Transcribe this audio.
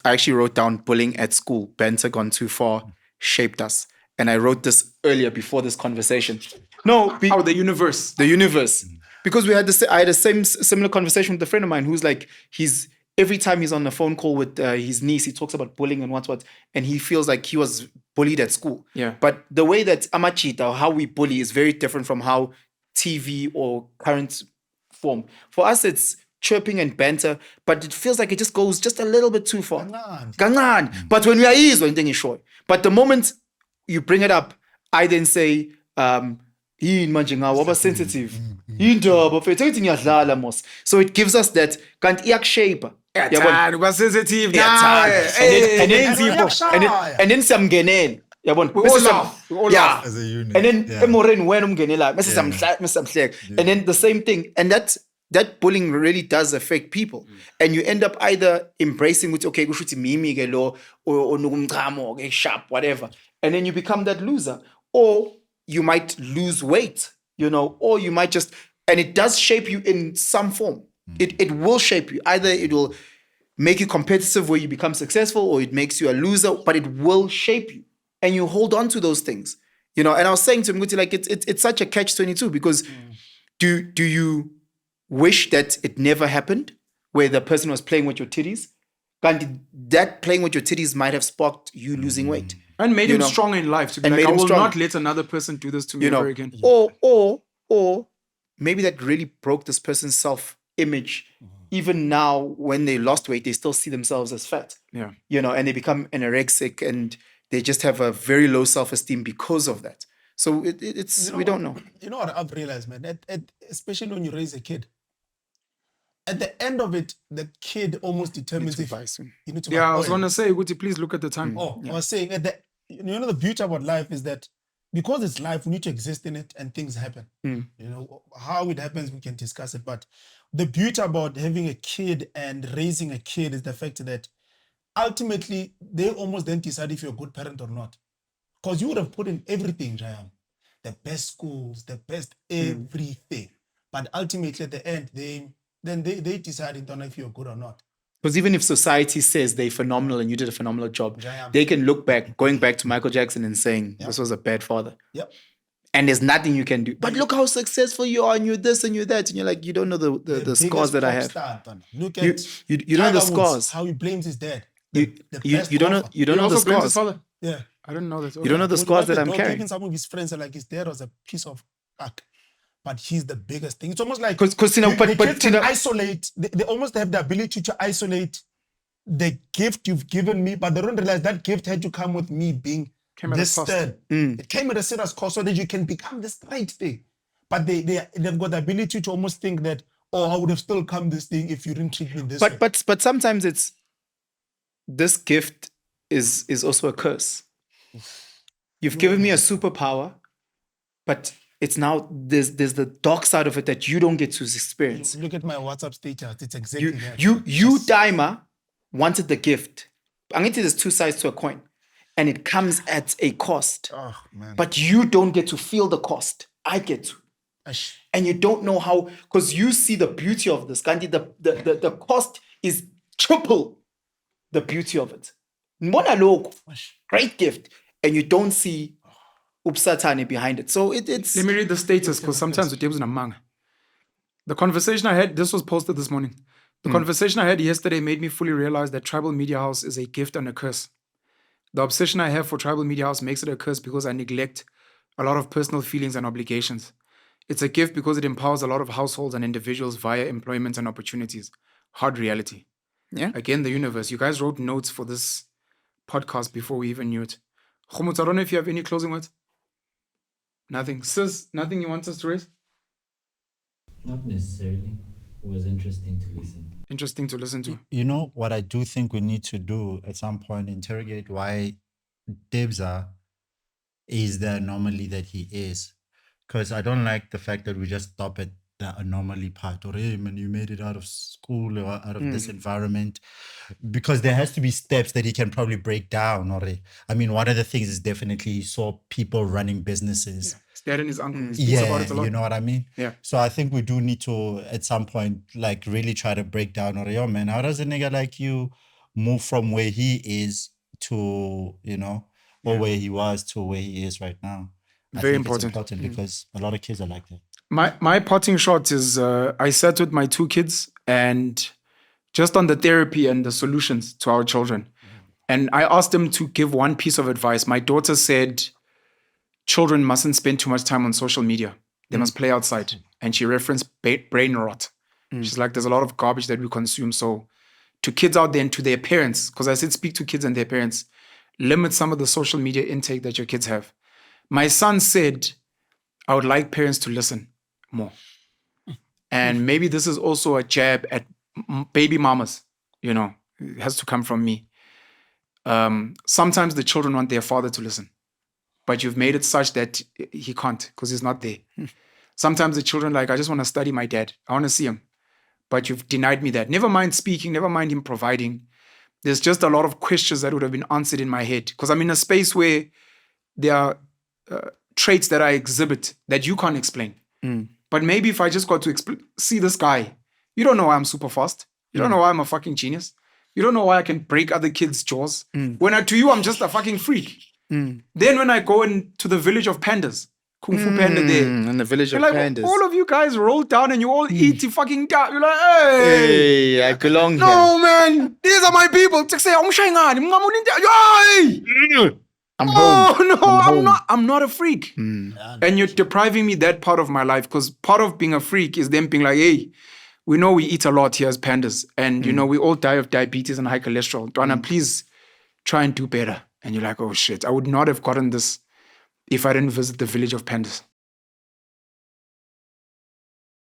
I actually wrote down bullying at school. Banter gone too far, shaped us. And I wrote this earlier before this conversation. No, the universe. The universe. Because I had the same similar conversation with a friend of mine who's like, every time he's on a phone call with his niece, he talks about bullying and what, and he feels like he was bullied at school. Yeah. But the way that amachita, how we bully, is very different from how TV or current form. For us, it's chirping and banter, but it feels like it just goes just a little bit too far. Kancane. But when we are easy, when thing is short. But the moment you bring it up, I then say, yini manje ngawo waba sensitive indaba mfethu ethi ngiyadlala mos, so it gives us that kanti iyakushape yabona uba sensitive and then siyamngenela yabona yeah as a unit. and then emoreni wena umngenelayo bese samhleka and then the same thing, and that bullying really does affect people, and you end up either embracing with okay kusho uthi mimi ke lo onukumchamo ke sharp whatever, and then you become that loser, or you might lose weight, or you might just, and it does shape you in some form. It will shape you. Either it will make you competitive where you become successful, or it makes you a loser, but it will shape you. And you hold on to those things. And I was saying to Mguti, like, it's such a catch-22 because do you wish that it never happened where the person was playing with your titties? And that playing with your titties might have sparked you losing weight. And made him stronger in life to be like, I will not let another person do this to me ever again. Or maybe that really broke this person's self-image. Even now, when they lost weight, they still see themselves as fat. Yeah. And they become anorexic and they just have a very low self-esteem because of that. So it's we don't know. You know what I've realized, man? Especially when you raise a kid. At the end of it, the kid almost determines if you need to. Yeah, I was going to say, would you please look at the time? I was saying, the beauty about life is that because it's life, we need to exist in it and things happen. How it happens, we can discuss it. But the beauty about having a kid and raising a kid is the fact that ultimately, they almost then decide if you're a good parent or not. Because you would have put in everything, Jayam. The best schools, the best everything. But ultimately, at the end, they decide don't know if you're good or not. Because even if society says they're phenomenal and you did a phenomenal job, they can look back, going back to Michael Jackson and saying, this was a bad father. Yep. And there's nothing you can do. But look how successful you are and you're this and you're that. And you're like, you don't know the scars that I have. Look at you don't know the scars. How he blames his dad. You don't know the scars. Yeah. I didn't know that. You don't know the scars that I'm carrying. Even some of his friends are like, his dad was a piece of fuck. But he's the biggest thing. It's almost like because kids can isolate. They almost have the ability to isolate the gift you've given me, but they don't realize that gift had to come with me being distant. It came at a serious cost so that you can become this right thing. But they've got the ability to almost think that, I would have still come this thing if you didn't treat me this way. But sometimes it's this gift is also a curse. You've given me a superpower, but it's now there's the dark side of it that you don't get to experience. Look at my WhatsApp status. It's exactly that. You Daima wanted the gift. I'm going to say there's two sides to a coin, and it comes at a cost. Oh, man. But you don't get to feel the cost. I get to. And you don't know how, because you see the beauty of this. Gandhi, the cost is triple the beauty of it. Great gift. And you don't see Upsatane behind it. So it's... Let me read the status, because sometimes it was among. The conversation I had, this was posted this morning. The conversation I had yesterday made me fully realize that Tribal Media House is a gift and a curse. The obsession I have for Tribal Media House makes it a curse because I neglect a lot of personal feelings and obligations. It's a gift because it empowers a lot of households and individuals via employment and opportunities. Hard reality. Yeah. Again, the universe. You guys wrote notes for this podcast before we even knew it. Khomutz, I don't know if you have any closing words. Nothing. Sis, nothing you want us to raise? Not necessarily. It was interesting to listen. Interesting to listen to. You know what I do think we need to do at some point, interrogate why Debza is the anomaly that he is. Because I don't like the fact that we just stop at the anomaly part, or hey man, you made it out of school or out of this environment, because there has to be steps that he can probably break down. Or I mean, one of the things is definitely he saw people running businesses. Yeah. His dad and his uncle. He speaks about it a lot. You know what I mean? Yeah. So I think we do need to at some point like really try to break down, or yo man, how does a nigga like you move from where he is to, or where he was to where he is right now. Very I think important. It's important because a lot of kids are like that. My parting shot is I sat with my 2 kids and just on the therapy and the solutions to our children. And I asked them to give one piece of advice. My daughter said, children mustn't spend too much time on social media. They must play outside. And she referenced brain rot. She's like, there's a lot of garbage that we consume. So to kids out there and to their parents, because I said speak to kids and their parents, limit some of the social media intake that your kids have. My son said, I would like parents to listen more. And maybe this is also a jab at baby mamas, it has to come from me. Sometimes the children want their father to listen, but you've made it such that he can't because he's not there. Sometimes the children I just want to study my dad. I want to see him, but you've denied me that. Never mind speaking, never mind him providing. There's just a lot of questions that would have been answered in my head because I'm in a space where there are traits that I exhibit that you can't explain. But maybe if I just got to see this guy, you don't know why I'm super fast. You don't know why I'm a fucking genius. You don't know why I can break other kids' jaws. When to you, I'm just a fucking freak. Then when I go into the village of pandas, Kung Fu Panda there. In the village of You're pandas. all of you guys roll down and you all eat fucking down. You're like, hey. Hey, I belong here. No, man. These are my people. Say, I'm home. No, I'm not a freak. And you're depriving me that part of my life because part of being a freak is them being like, hey, we know we eat a lot here as pandas and, we all die of diabetes and high cholesterol. Dwana, please try and do better. And you're like, oh, shit, I would not have gotten this if I didn't visit the village of pandas.